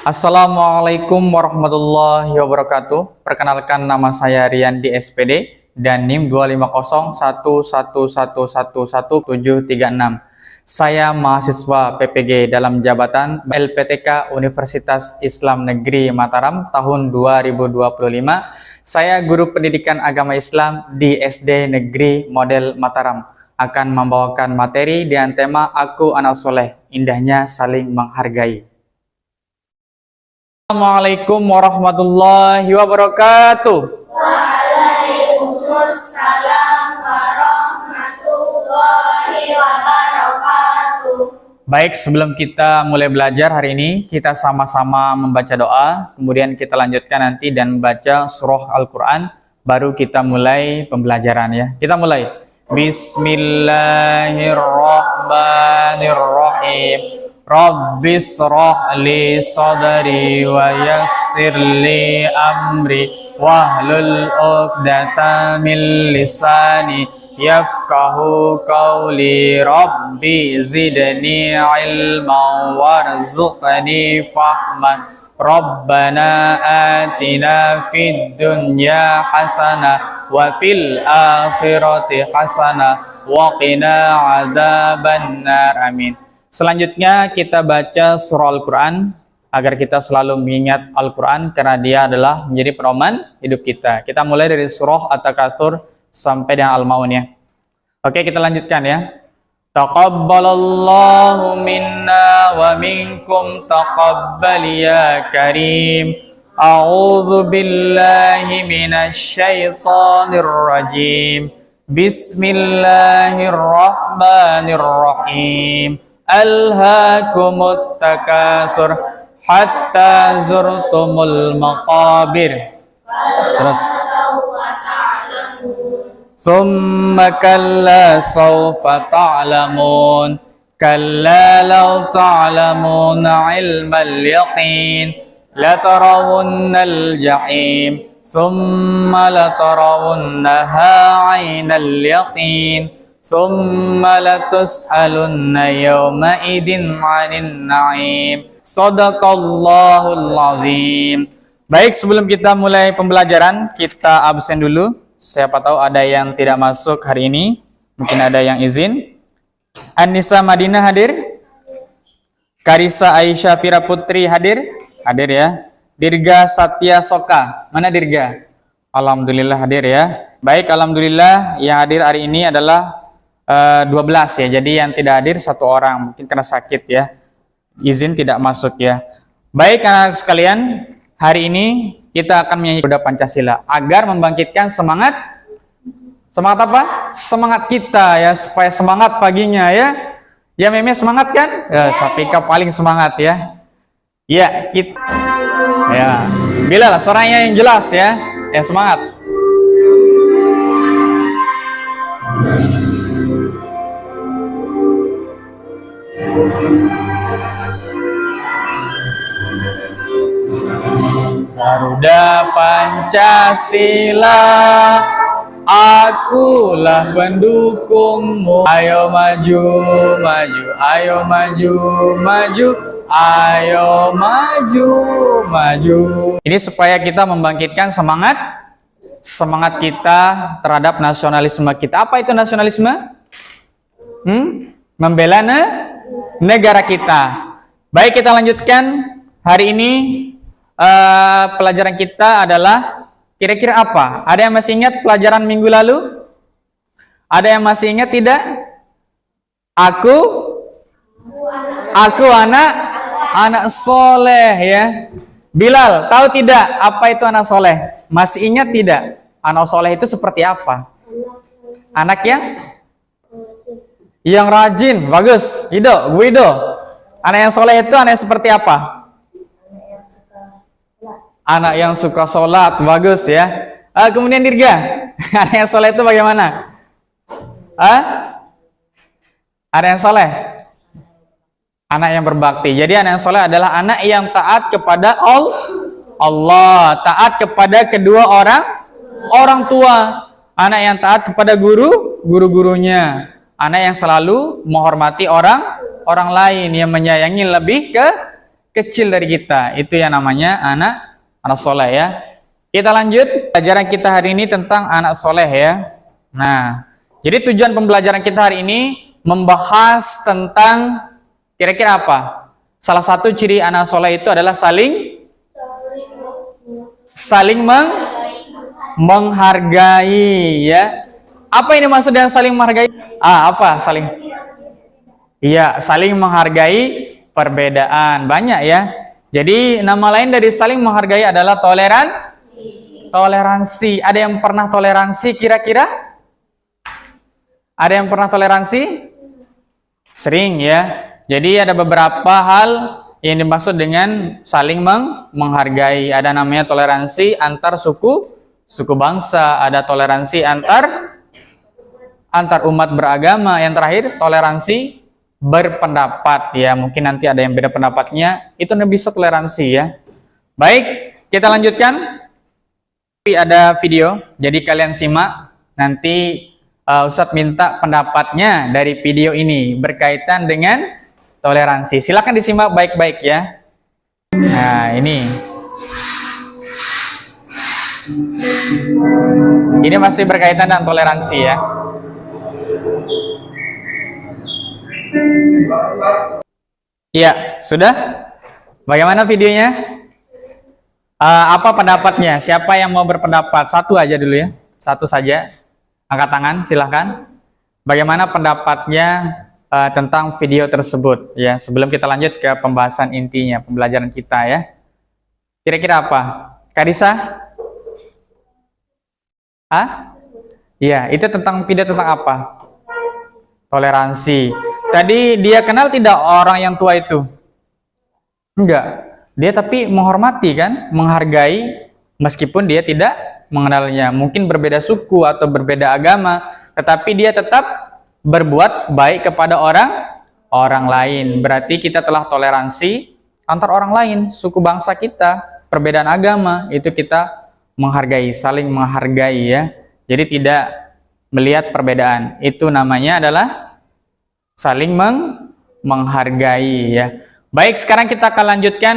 Assalamualaikum warahmatullahi wabarakatuh. Perkenalkan, nama saya Rian di SPD dan NIM 25011111736. Saya mahasiswa PPG dalam jabatan LPTK Universitas Islam Negeri Mataram tahun 2025. Saya guru pendidikan agama Islam di SD Negeri Model Mataram. Akan membawakan materi dengan tema Aku Anak Soleh, Indahnya Saling Menghargai. Assalamualaikum warahmatullahi wabarakatuh. Waalaikumsalam warahmatullahi wabarakatuh. Baik, sebelum kita mulai belajar hari ini, kita sama-sama membaca doa, kemudian kita lanjutkan nanti dan membaca surah Al-Quran, baru kita mulai pembelajaran ya. Kita mulai. Bismillahirrahmanirrahim. Rabbis shrah sadri wa yassir li amri wahlul 'uqdatam min lisani yafqahu qawli. Rabbi zidni ilman warzuqni fahman. Rabbana atina fid dunya hasanah wa fil akhirati hasanah wa qina adzabannar. Amin. Selanjutnya kita baca surah Al-Quran agar kita selalu mengingat Al-Quran karena dia adalah menjadi pedoman hidup kita. Kita mulai dari surah At-Takatsur sampai dengan Al-Maun ya. Oke, kita lanjutkan ya. Taqabbalallahu minna wa minkum taqabbal ya karim. A'udzu billahi minasy syaithanir rajim. Bismillahirrahmanirrahim. Alhaakumut takatsur hatta zurtumul maqabir. Terus Summa kalla sawfa ta'lamun. Kalla law ta'lamuna ilmal yaqin latarawunnal jahim. Summa latarawunnaha 'ainal yaqin. Summa latus'alunna yawma idin 'anin na'im. Shadaqallahul azim. Baik, sebelum kita mulai pembelajaran, kita absen dulu. Siapa tahu ada yang tidak masuk hari ini, mungkin ada yang izin. Anissa Madinah hadir? Karisa Aisyah Fira Putri hadir? Hadir ya. Dirga Satya Soka, mana Dirga? Alhamdulillah hadir ya. Baik, alhamdulillah yang hadir hari ini adalah 12 ya, jadi yang tidak hadir 1 orang, mungkin karena sakit ya, izin tidak masuk ya. Baik anak sekalian, hari ini kita akan menyanyi Garuda Pancasila agar membangkitkan semangat apa? Semangat kita ya, supaya semangat paginya ya. Ya Meme semangat kan? Ya, Sapika paling semangat ya. Ya, kita ya. Bila lah suaranya yang jelas ya, yang semangat. Garuda Pancasila, akulah pendukungmu. Ayo maju, maju, ayo maju, maju, ayo maju, maju. Ini supaya kita membangkitkan semangat kita terhadap nasionalisme kita. Apa itu nasionalisme? Membela negara kita. Baik, kita lanjutkan. Hari ini pelajaran kita adalah kira-kira apa? Ada yang masih ingat pelajaran minggu lalu? Ada yang masih ingat tidak? Aku anak soleh ya. Bilal, tahu tidak apa itu anak soleh? Masih ingat tidak? Anak soleh itu seperti apa? Anak yang rajin, bagus. Ido, Bu Ido. Anak yang soleh itu anak yang seperti apa? Anak yang suka sholat, bagus ya. Kemudian Dirga, anak yang soleh itu bagaimana? Anak yang soleh, anak yang berbakti. Jadi anak yang soleh adalah anak yang taat kepada Allah, taat kepada kedua orang tua, anak yang taat kepada guru-gurunya, anak yang selalu menghormati orang lain, yang menyayangi lebih kecil dari kita. Itu yang namanya anak soleh ya. Kita lanjut pelajaran kita hari ini tentang anak soleh ya. Nah, jadi tujuan pembelajaran kita hari ini membahas tentang kira-kira apa? Salah satu ciri anak soleh itu adalah saling menghargai ya. Apa ini maksud dengan saling menghargai? Apa saling? Iya, saling menghargai perbedaan. Banyak ya. Jadi nama lain dari saling menghargai adalah toleransi. Ada yang pernah toleransi kira-kira? Ada yang pernah toleransi? Sering ya. Jadi ada beberapa hal yang dimaksud dengan saling menghargai. Ada namanya toleransi antar suku bangsa, ada toleransi antar umat beragama, yang terakhir toleransi berpendapat ya. Mungkin nanti ada yang beda pendapatnya, itu bisa toleransi ya. Baik, kita lanjutkan. Ada video, jadi kalian simak. Nanti Ustadz minta pendapatnya dari video ini berkaitan dengan toleransi. Silakan disimak baik-baik ya. Nah, ini masih berkaitan dengan toleransi ya. Iya, sudah? Bagaimana videonya? Apa pendapatnya? Siapa yang mau berpendapat? Satu aja dulu ya. Satu saja. Angkat tangan, silahkan. Bagaimana pendapatnya tentang video tersebut? Ya, sebelum kita lanjut ke pembahasan intinya, pembelajaran kita ya. Kira-kira apa? Karisa? Iya, itu tentang video tentang apa? Toleransi. Tadi dia kenal tidak orang yang tua itu? Enggak. Dia tapi menghormati kan, menghargai meskipun dia tidak mengenalnya. Mungkin berbeda suku atau berbeda agama, tetapi dia tetap berbuat baik kepada orang lain. Berarti kita telah toleransi antar orang lain, suku bangsa kita, perbedaan agama, itu kita menghargai, saling menghargai ya. Jadi tidak melihat perbedaan. Itu namanya adalah saling menghargai ya. Baik, sekarang kita akan lanjutkan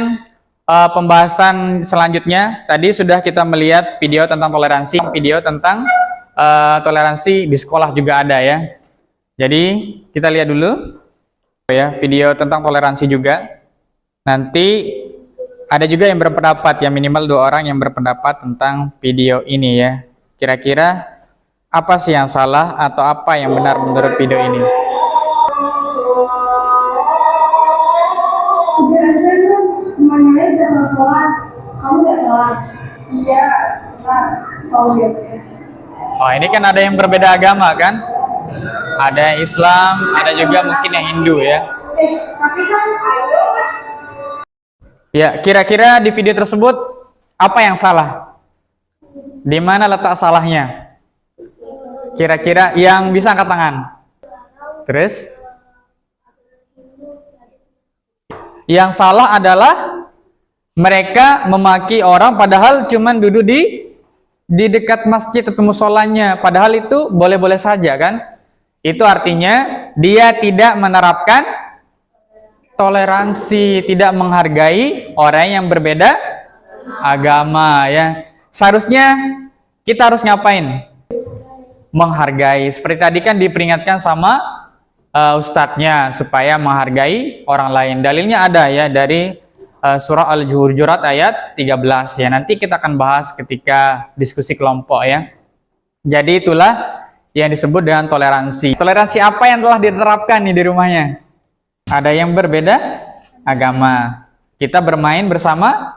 pembahasan selanjutnya. Tadi sudah kita melihat video tentang toleransi, video tentang toleransi di sekolah juga ada ya. Jadi kita lihat dulu ya video tentang toleransi juga. Nanti ada juga yang berpendapat ya, minimal 2 orang yang berpendapat tentang video ini ya. Kira-kira apa sih yang salah atau apa yang benar menurut video ini? Oh, ini kan ada yang berbeda agama kan? Ada yang Islam, ada juga mungkin yang Hindu ya. Ya, kira-kira di video tersebut apa yang salah? Di mana letak salahnya? Kira-kira yang bisa angkat tangan. Terus? Yang salah adalah mereka memaki orang padahal cuman duduk di dekat masjid atau musolanya. Padahal itu boleh-boleh saja kan? Itu artinya dia tidak menerapkan toleransi, tidak menghargai orang yang berbeda agama ya. Seharusnya kita harus ngapain? Menghargai. Seperti tadi kan diperingatkan sama ustadznya supaya menghargai orang lain. Dalilnya ada ya dari surah Al-Hujurat ayat 13 ya. Nanti kita akan bahas ketika diskusi kelompok ya. Jadi itulah yang disebut dengan toleransi. Toleransi apa yang telah diterapkan nih di rumahnya? Ada yang berbeda agama. Kita bermain bersama-sama.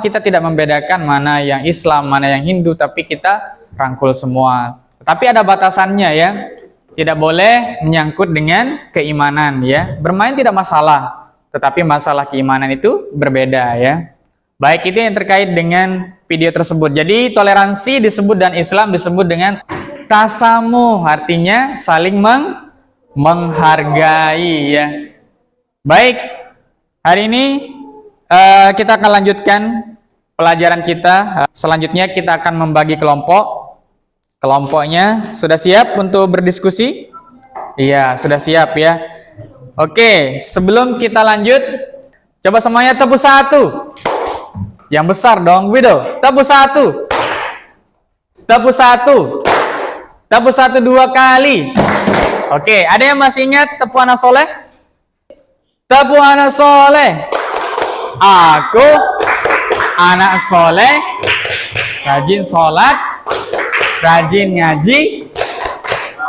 Kita tidak membedakan mana yang Islam, mana yang Hindu, tapi kita rangkul semua. Tapi ada batasannya ya. Tidak boleh menyangkut dengan keimanan ya. Bermain tidak masalah, tetapi masalah keimanan itu berbeda ya. Baik, itu yang terkait dengan video tersebut. Jadi toleransi disebut dan Islam disebut dengan tasamuh, artinya saling menghargai ya. Baik, hari ini kita akan lanjutkan pelajaran kita. Selanjutnya kita akan membagi kelompok. Kelompoknya sudah siap untuk berdiskusi? Iya, sudah siap ya. Oke, sebelum kita lanjut, coba semuanya tepuk satu. Yang besar dong, Widow. Tepuk satu. Tepuk satu. Tepuk satu 2 kali. Oke, ada yang masih ingat tepuk anak soleh? Tepuk anak soleh. Aku anak soleh, rajin sholat, rajin ngaji,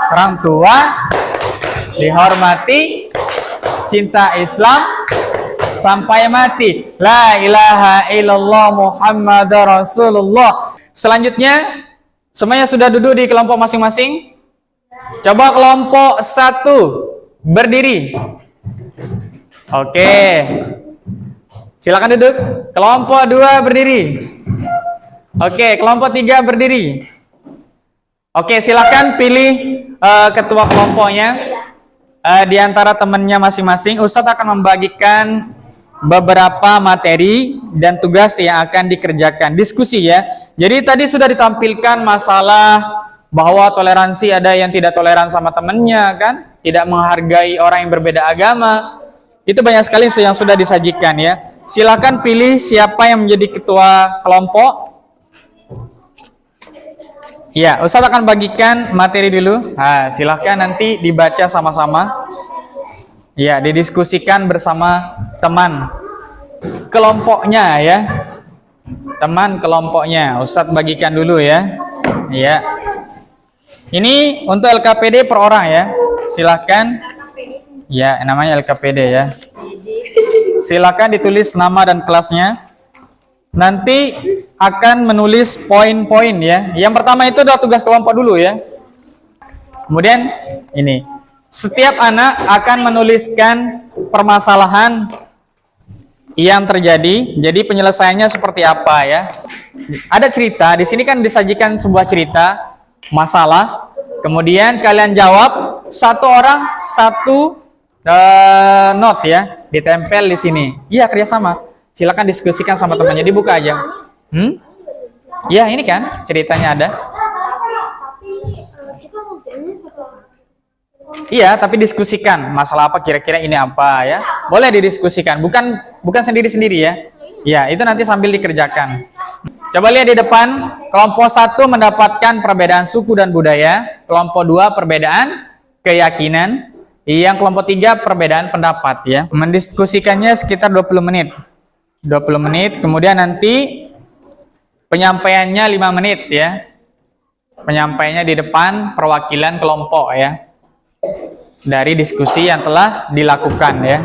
orang tua dihormati, cinta Islam sampai mati. La ilaha illallah Muhammadar Rasulullah. Selanjutnya, semuanya sudah duduk di kelompok masing-masing? Coba kelompok 1 berdiri. Oke. Silakan duduk. Kelompok 2 berdiri. Oke, kelompok 3 berdiri. Oke, silakan pilih ketua kelompoknya. Di antara temannya masing-masing, Ustadz akan membagikan beberapa materi dan tugas yang akan dikerjakan. Diskusi ya. Jadi tadi sudah ditampilkan masalah bahwa toleransi, ada yang tidak toleran sama temannya kan, tidak menghargai orang yang berbeda agama. Itu banyak sekali yang sudah disajikan ya. Silakan pilih siapa yang menjadi ketua kelompok. Ya, Ustadz akan bagikan materi dulu. Nah, silahkan nanti dibaca sama-sama. Ya, didiskusikan bersama teman kelompoknya ya. Teman kelompoknya. Ustadz bagikan dulu ya. Ya. Ini untuk LKPD per orang ya. Silahkan. Ya, namanya LKPD ya. Silakan ditulis nama dan kelasnya. Nanti akan menulis poin-poin ya. Yang pertama itu adalah tugas kelompok dulu ya. Kemudian ini, setiap anak akan menuliskan permasalahan yang terjadi. Jadi penyelesaiannya seperti apa ya? Ada cerita. Di sini kan disajikan sebuah cerita, masalah. Kemudian kalian jawab, satu orang satu note ya, ditempel di sini. Iya, kerjasama. Silakan diskusikan sama temannya, dibuka aja. Ya, ini kan ceritanya ada. Iya, tapi diskusikan masalah apa, kira-kira ini apa ya. Boleh didiskusikan, bukan sendiri-sendiri ya. Ya, itu nanti sambil dikerjakan. Coba lihat di depan, kelompok 1 mendapatkan perbedaan suku dan budaya, kelompok 2 perbedaan keyakinan, yang kelompok 3 perbedaan pendapat ya. Mendiskusikannya sekitar 20 menit. 20 menit, kemudian nanti penyampaiannya 5 menit ya. Penyampaiannya di depan perwakilan kelompok ya. Dari diskusi yang telah dilakukan ya.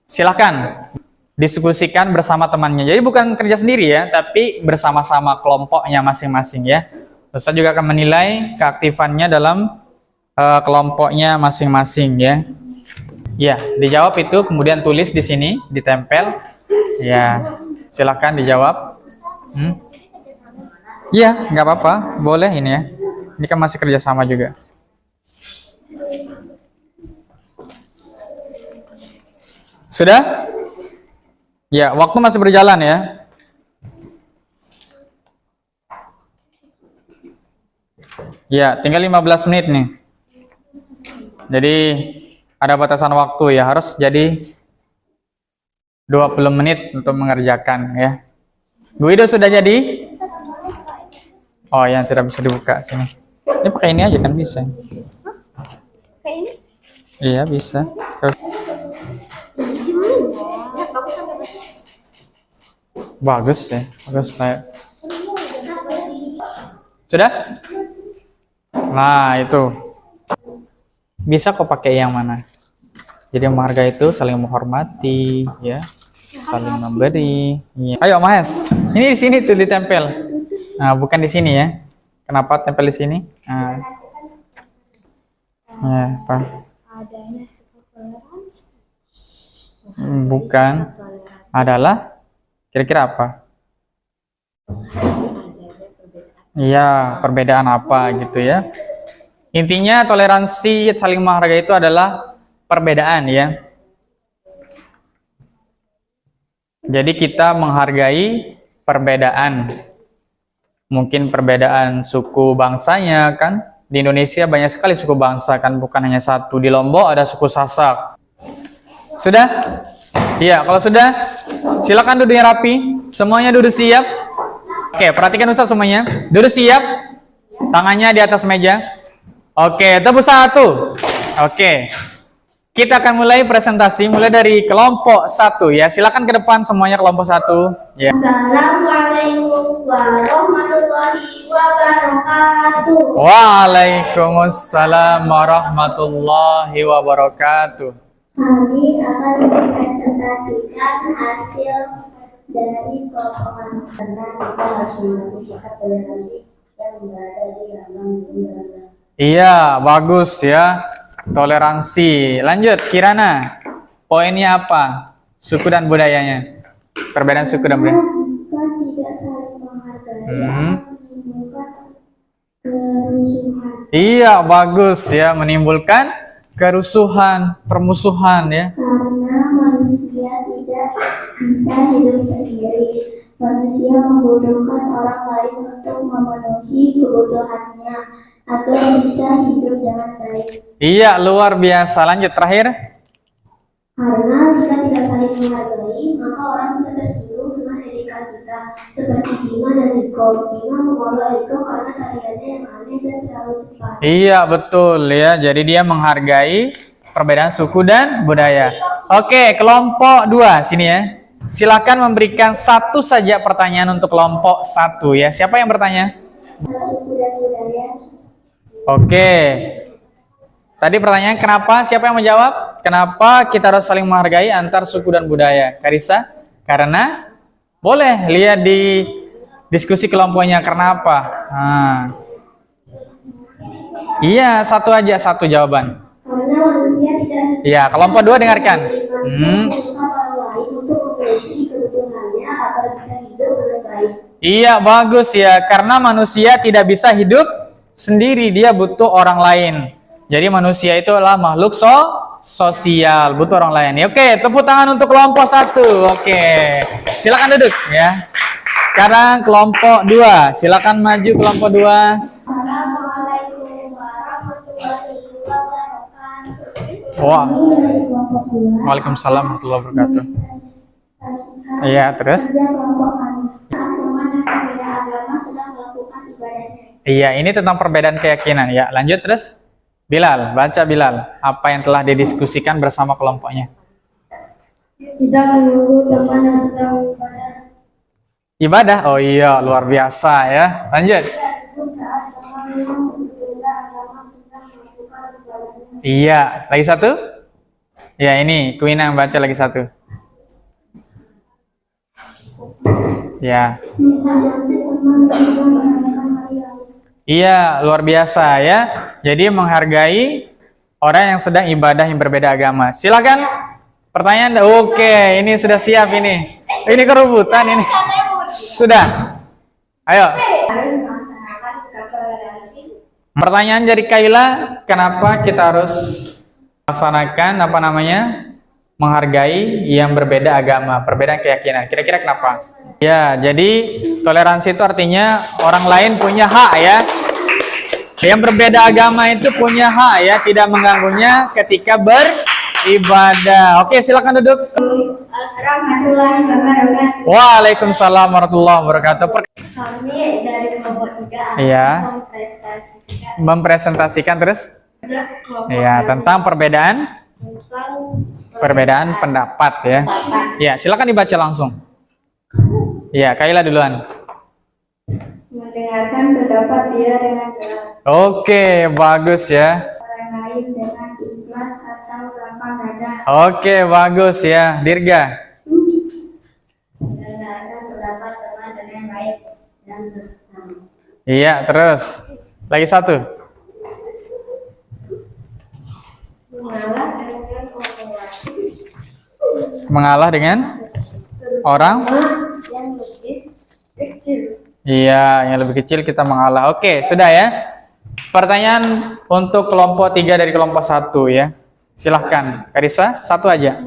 Silakan diskusikan bersama temannya. Jadi bukan kerja sendiri ya, tapi bersama-sama kelompoknya masing-masing ya. Ustaz juga akan menilai keaktifannya dalam kelompoknya masing-masing ya. Ya, dijawab itu, kemudian tulis di sini, ditempel. Ya, silakan dijawab. Ya, nggak apa-apa, boleh ini ya. Ini kan masih kerjasama juga. Sudah? Ya, waktu masih berjalan ya. Ya, tinggal 15 menit nih. Jadi ada batasan waktu ya, harus jadi 20 menit untuk mengerjakan ya. Guido sudah jadi? Oh, yang tidak bisa dibuka sini. Ini pakai ini aja kan bisa. Kayak ini? Iya, bisa. Terus. Bagus ya, bagus saya. Sudah? Nah, itu. Bisa kok pakai yang mana? Jadi menghargai itu saling menghormati, ya, saling memberi. Ya. Ayo Mas, ini di sini tuh ditempel. Nah, bukan di sini ya. Kenapa tempel di sini? Nah. Ya, apa? Bukan. Adalah kira-kira apa? Iya, perbedaan apa gitu ya. Intinya toleransi saling menghargai itu adalah perbedaan ya. Jadi kita menghargai perbedaan. Mungkin perbedaan suku bangsanya kan. Di Indonesia banyak sekali suku bangsa kan, bukan hanya satu. Di Lombok ada suku Sasak. Sudah? Iya, kalau sudah, silakan duduknya rapi. Semuanya duduk siap. Oke, perhatikan Ustaz semuanya. Duduk siap. Tangannya di atas meja. Oke, tepuk satu. Oke. Kita akan mulai presentasi mulai dari kelompok 1 ya. Silakan ke depan semuanya kelompok 1 ya. Assalamualaikum warahmatullahi wabarakatuh. Waalaikumsalam warahmatullahi wabarakatuh. Kami akan mempresentasikan hasil dari kelompok karena kita harus memiliki sikap toleransi yang berada di dalam negara. Iya, bagus ya. Toleransi. Lanjut, Kirana. Poinnya apa? Suku dan budayanya. Perbedaan suku dan budaya. Jika tidak saling menghargai, akan menimbulkan kerusuhan. Iya, bagus ya. Menimbulkan kerusuhan, permusuhan ya. Karena manusia tidak bisa hidup sendiri. Manusia membutuhkan orang lain untuk memenuhi kebutuhannya agar bisa hidup dengan baik. Iya, luar biasa. Lanjut, terakhir. Karena jika tidak saling menghargai, maka orang bisa tersinggung dengan etika kita. Seperti Bima dan Riko. Bima mengolah Riko karena tariannya yang aneh dan terlalu cepat. Iya, betul ya. Jadi dia menghargai perbedaan suku dan budaya. Oke, kelompok 2 sini ya. Silakan memberikan satu saja pertanyaan untuk kelompok 1 ya. Siapa yang bertanya? Suku dan budaya. Oke. Tadi pertanyaan kenapa? Siapa yang menjawab? Kenapa kita harus saling menghargai antar suku dan budaya? Karissa? Karena boleh lihat di diskusi kelompoknya kenapa. Nah. Iya, satu aja, satu jawaban. Karena manusia tidak Iya, kelompok 2 dengarkan. membutuhkan orang lain untuk memenuhi kebutuhannya agar bisa hidup dengan baik. Iya, bagus ya. Karena manusia tidak bisa hidup sendiri, dia butuh orang lain. Jadi manusia itu adalah makhluk sosial, butuh orang lain. Oke, tepuk tangan untuk kelompok 1. Oke, silakan duduk ya. Sekarang kelompok 2, silakan maju kelompok 2. Assalamualaikum warahmatullahi wabarakatuh. Wah, Kami dari kelompok 2 waalaikumsalam warahmatullahi wabarakatuh. mempresentasikan Iya, terus? kerja kelompok kami. Saat teman yang berbeda agama sedang melakukan ibadahnya. Iya, ini tentang perbedaan keyakinan. Ya, lanjut terus. Bilal, baca Bilal. Apa yang telah didiskusikan bersama kelompoknya? Kita menunggu teman yang sedang beribadah. Ibadah? Oh iya, luar biasa ya. Lanjut. Saat teman yang berbeda agama sedang melakukan ibadahnya. Iya, lagi satu? Ya, ini Kuina yang baca lagi satu. Ya. Menghormati teman dan merayakan hari raya. Iya, luar biasa ya. Jadi menghargai orang yang sedang ibadah yang berbeda agama. Silakan. Pertanyaan. Oke, ini sudah siap ini. Ini kerubutan ini. Sudah. Ayo. Harus melaksanakan sikap toleransi. Pertanyaan dari Kaila, kenapa kita harus laksanakan apa namanya? Menghargai yang berbeda agama, perbedaan keyakinan. Kira-kira kenapa? Ya, jadi toleransi itu artinya orang lain punya hak ya. Yang berbeda agama itu punya hak ya, tidak mengganggunya ketika beribadah. Oke, silakan duduk. Warahmatullahi wabarakatuh. Waalaikumsalam warahmatullahi wabarakatuh. Kami dari kelompok 3 Iya. mempresentasikan Mempresentasikan terus kelompok ya tentang perbedaan tentang pendapat ya. Ya, silakan dibaca langsung. Ya, Kaila duluan. mendengarkan pendapat dia dengan jelas, Oke, bagus ya. orang lain dengan ikhlas atau lapang dada, Oke, bagus ya. Dirga. mendengarkan pendapat teman dengan baik dan sesama, Iya, terus. Lagi satu. mengalah dengan orang Mengalah dengan orang. yang lebih kecil. Iya, yang lebih kecil kita mengalah. Oke, sudah ya. Pertanyaan untuk kelompok 3 dari kelompok 1 ya. Silahkan, Karissa, satu aja.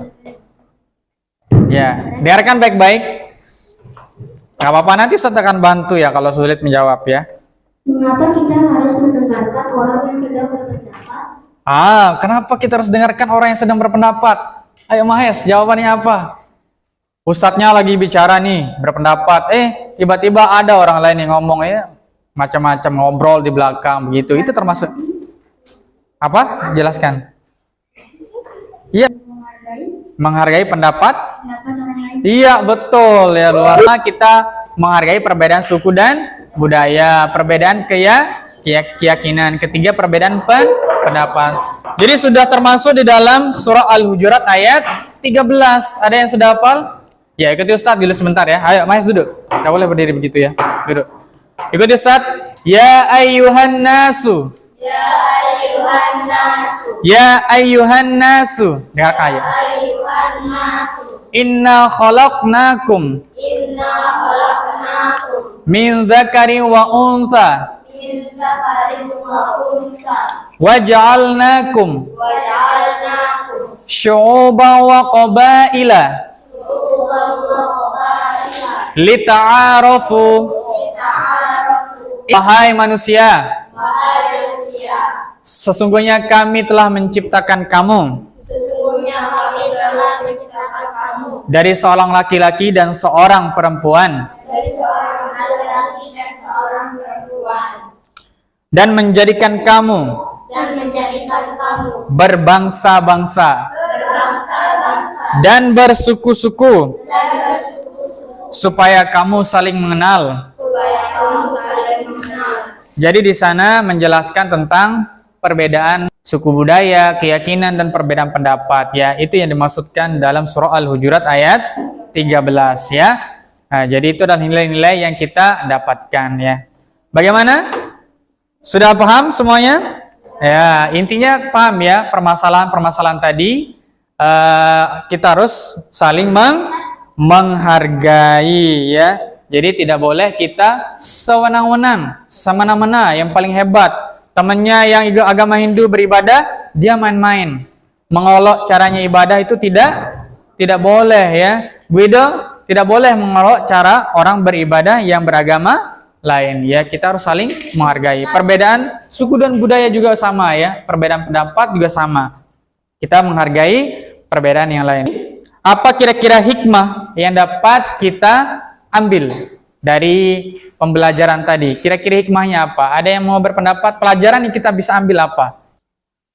Ya, dengarkan baik-baik. Gak apa-apa, nanti Ustaz akan bantu ya kalau sulit menjawab ya. Mengapa kita harus mendengarkan orang yang sedang berpendapat? Kenapa kita harus dengarkan orang yang sedang berpendapat? Ayo Mahes, jawabannya apa? Ustadznya lagi bicara nih, berpendapat. Tiba-tiba ada orang lain yang ngomong ya, macam-macam ngobrol di belakang begitu. Itu termasuk apa? Jelaskan. Iya. Menghargai pendapat. Iya, betul ya. Luar kita menghargai perbedaan suku dan budaya, perbedaan keyakinan. Ketiga, perbedaan pendapat. Jadi sudah termasuk di dalam surah Al-Hujurat ayat 13. Ada yang sudah hafal? Ya, ikuti Ustaz dulu sebentar ya. Ayo, Mas duduk. Coba boleh berdiri begitu ya. Duduk. Ikuti Ustaz. Ya ayyuhan nasu. Ya ayyuhan nasu. Ya ayyuhan nasu. Dengarkan ya. Ayyuhan nasu. Inna khalaqnakum Inna khalaqnakum min dzakarin wa untha min dzakarin wa untha waja'alnakum wa ja'alnakum syu'uban wa qabaila syu'uban wa qabaila lita'arafu. lita'arafu. Wahai manusia, Wahai manusia, sesungguhnya kami telah menciptakan kamu sesungguhnya kami telah menciptakan kamu dari seorang laki-laki dan seorang perempuan dari seorang laki-laki dan seorang perempuan dan menjadikan kamu berbangsa-bangsa berbangsa-bangsa dan bersuku-suku dan bersuku-suku supaya kamu saling mengenal. supaya kamu saling mengenal. Jadi di sana menjelaskan tentang perbedaan suku budaya, keyakinan dan perbedaan pendapat ya. Itu yang dimaksudkan dalam surah Al-Hujurat ayat 13 ya. Nah, jadi itu adalah nilai-nilai yang kita dapatkan ya. Bagaimana? Sudah paham semuanya? Ya, intinya paham ya permasalahan-permasalahan tadi. Kita harus saling menghargai ya. Jadi tidak boleh kita sewenang-wenang, semena-mena yang paling hebat. Temannya yang agama Hindu beribadah, dia main-main. Mengolok caranya ibadah itu tidak boleh ya. Begitu, tidak boleh mengolok cara orang beribadah yang beragama lain ya. Kita harus saling menghargai. Perbedaan suku dan budaya juga sama ya. Perbedaan pendapat juga sama. Kita menghargai perbedaan yang lain. Apa kira-kira hikmah yang dapat kita ambil dari pembelajaran tadi? Kira-kira hikmahnya apa? Ada yang mau berpendapat pelajaran yang kita bisa ambil apa?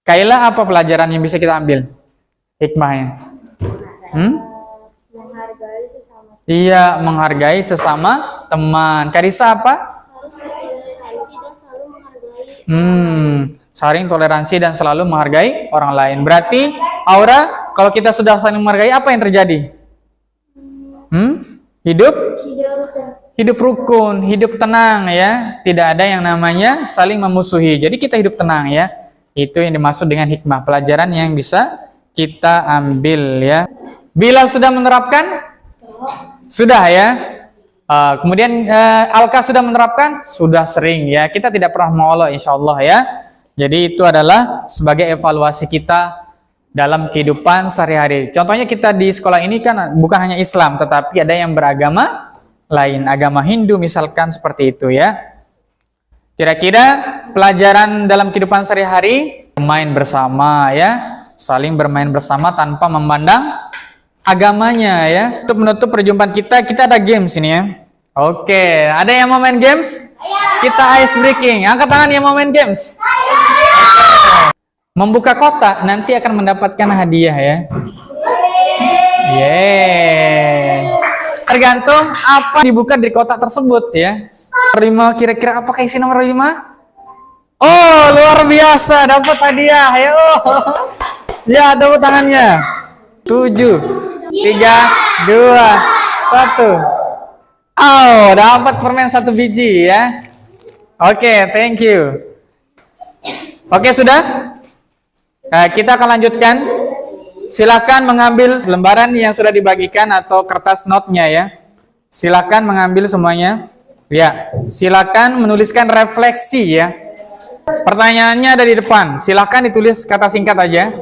Kaila, apa pelajaran yang bisa kita ambil? Hikmahnya? Menghargai sesama. Iya, menghargai sesama teman. Karisa apa? Harus toleransi dan selalu menghargai. Saling toleransi dan selalu menghargai orang lain. Berarti, Aura, kalau kita sudah saling menghargai, apa yang terjadi? Hidup rukun, hidup tenang ya. Tidak ada yang namanya saling memusuhi. Jadi kita hidup tenang ya. Itu yang dimaksud dengan hikmah. Pelajaran yang bisa kita ambil ya. Bilal sudah menerapkan? Sudah ya. Kemudian Alka sudah menerapkan? Sudah sering ya. Kita tidak pernah mengolok insyaallah ya. Jadi itu adalah sebagai evaluasi kita dalam kehidupan sehari-hari. Contohnya kita di sekolah ini kan bukan hanya Islam, tetapi ada yang beragama lain, agama Hindu misalkan seperti itu ya. Kira-kira pelajaran dalam kehidupan sehari-hari, bermain bersama ya, saling bermain bersama tanpa memandang agamanya ya. Untuk menutup perjumpaan kita ada games ini ya. Oke, ada yang mau main games? Kita ice breaking. Angkat tangan yang mau main games. Membuka kotak nanti akan mendapatkan hadiah ya. Tergantung apa dibuka di kotak tersebut ya. Nomor 5 kira-kira apakah isi nomor 5? Oh, luar biasa, dapat hadiah. Ayo. Ya, tepuk tangannya. 7 3 2 1. Oh, dapat permen 1 biji ya. Oke, thank you. Oke, sudah? Kita akan lanjutkan. Silakan mengambil lembaran yang sudah dibagikan atau kertas note-nya ya. Silakan mengambil semuanya. Ya, silakan menuliskan refleksi ya. Pertanyaannya ada di depan. Silakan ditulis kata singkat aja.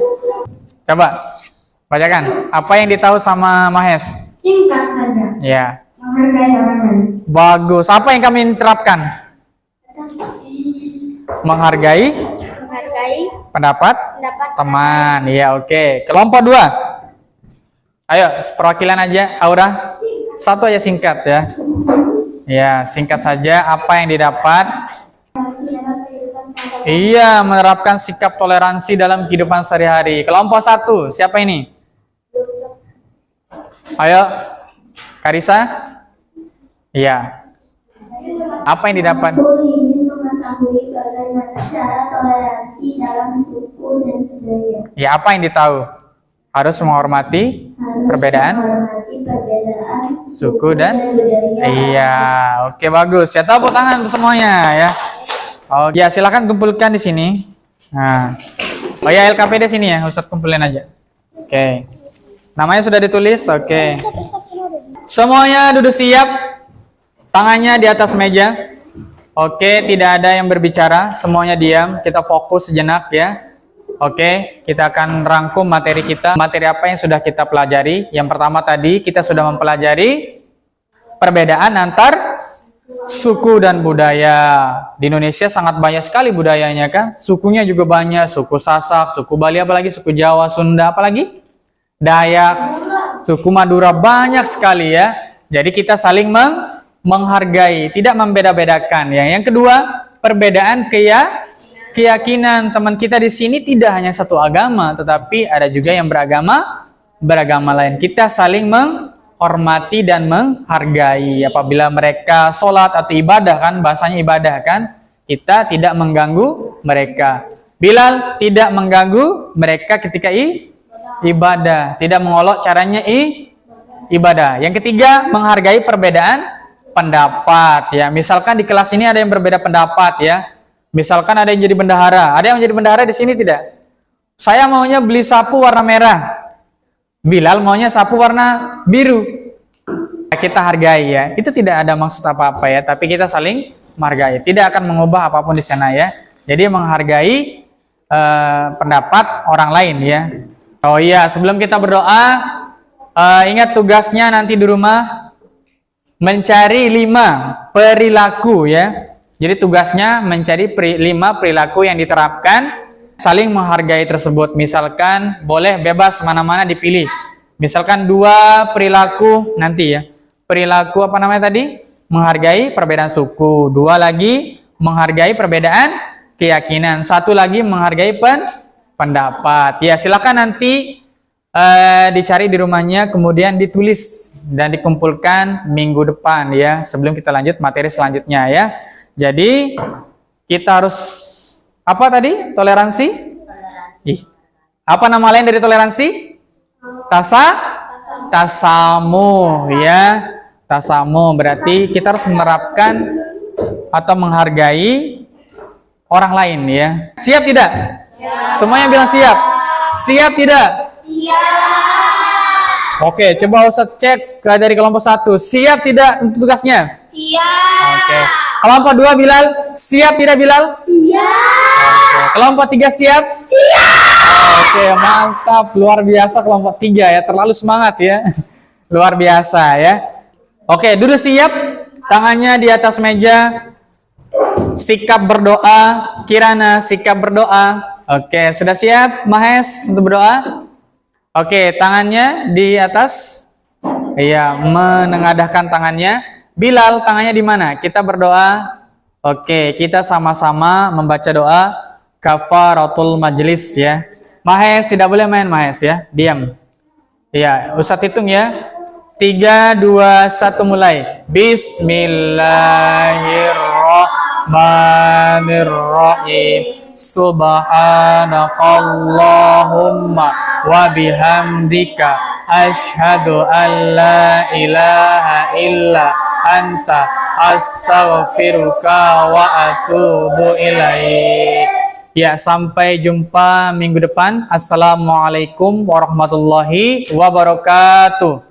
Coba bacakan. Apa yang ditahu sama Mahes? Singkat saja. Ya. Menghargai orang lain. Bagus. Apa yang kami terapkan? Menghargai Menghargai pendapat pendapat teman. Ya, oke. Kelompok 2. Ayo, perwakilan aja, Aura. Satu aja singkat ya. Ya, singkat saja apa yang didapat. Iya, menerapkan sikap toleransi dalam kehidupan sehari-hari. Kelompok 1, siapa ini? Ayo, Karisa. Iya. Apa yang didapat? Aku ingin mengetahui bagaimana cara toleransi dalam suku dan budaya. Ya, apa yang ditahu? Harus menghormati perbedaan suku dan budaya. iya. Oke, bagus. Ya, tepuk tangan untuk semuanya ya. Oh, ya silakan kumpulkan di sini. Nah. Oh ya, LKPD sini ya, Ustadz kumpulin aja. Oke. Namanya sudah ditulis. Oke. Semuanya duduk siap. Tangannya di atas meja. Oke, tidak ada yang berbicara, semuanya diam. Kita fokus sejenak ya. Oke, kita akan rangkum materi kita. Materi apa yang sudah kita pelajari? Yang pertama tadi kita sudah mempelajari perbedaan antar suku dan budaya. Di Indonesia sangat banyak sekali budayanya kan. Sukunya juga banyak, suku Sasak, suku Bali, apalagi suku Jawa, Sunda, apalagi Dayak, suku Madura, banyak sekali ya. Jadi kita saling menghargai, tidak membeda-bedakan ya. Yang kedua, perbedaan keyakinan. Teman kita di sini tidak hanya satu agama, tetapi ada juga yang beragama lain. Kita saling menghormati dan menghargai. Apabila mereka sholat atau ibadah kan, bahasanya ibadah kan, kita tidak mengganggu mereka. Bilal tidak mengganggu mereka ketika ibadah, tidak mengolok caranya ibadah. Yang ketiga, menghargai perbedaan pendapat ya. Misalkan di kelas ini ada yang berbeda pendapat ya. Misalkan ada yang jadi bendahara. Ada yang menjadi bendahara di sini tidak? Saya maunya beli sapu warna merah. Bilal maunya sapu warna biru. Kita hargai ya. Itu tidak ada maksud apa-apa ya, tapi kita saling menghargai. Tidak akan mengubah apapun di sana ya. Jadi menghargai pendapat orang lain ya. Oh iya, sebelum kita berdoa, ingat tugasnya nanti di rumah mencari 5 perilaku ya. Jadi tugasnya mencari 5 perilaku yang diterapkan saling menghargai tersebut. Misalkan boleh bebas mana-mana dipilih. Misalkan 2 perilaku nanti ya. Perilaku apa namanya tadi? Menghargai perbedaan suku. 2 lagi menghargai perbedaan keyakinan. 1 lagi menghargai pendapat. Ya silakan nanti dicari di rumahnya, kemudian ditulis dan dikumpulkan minggu depan ya. Sebelum kita lanjut materi selanjutnya ya. Jadi kita harus apa tadi? Toleransi? Apa nama lain dari toleransi? Tasamuh ya. Tasamuh berarti kita harus menerapkan atau menghargai orang lain ya. Siap tidak? Siap. Semuanya bilang siap. Siap tidak? Siap. Oke, coba Ustaz cek dari kelompok 1. Siap tidak untuk tugasnya? Siap. Oke. Kelompok 2 Bilal, siap tidak Bilal? Siap. Oke. Kelompok 3 siap? Siap. Oke, mantap, luar biasa kelompok 3 ya, terlalu semangat ya. Luar biasa ya. Oke, duduk siap, tangannya di atas meja. Sikap berdoa, Kirana sikap berdoa. Oke, sudah siap Mahes untuk berdoa? Oke, tangannya di atas. Iya, menengadahkan tangannya. Bilal, tangannya di mana? Kita berdoa. Oke, kita sama-sama membaca doa kafaratul majlis ya. Mahes, tidak boleh main Mahes ya. Diam. Ya, Ustadz hitung ya. 3, 2, 1 mulai. Bismillahirrahmanirrahim. Subhanakallahumma wa bihamdika asyhadu an la ilaha illa anta astaghfiruka wa atubu ilaik. Ya, sampai jumpa minggu depan. Assalamualaikum warahmatullahi wabarakatuh.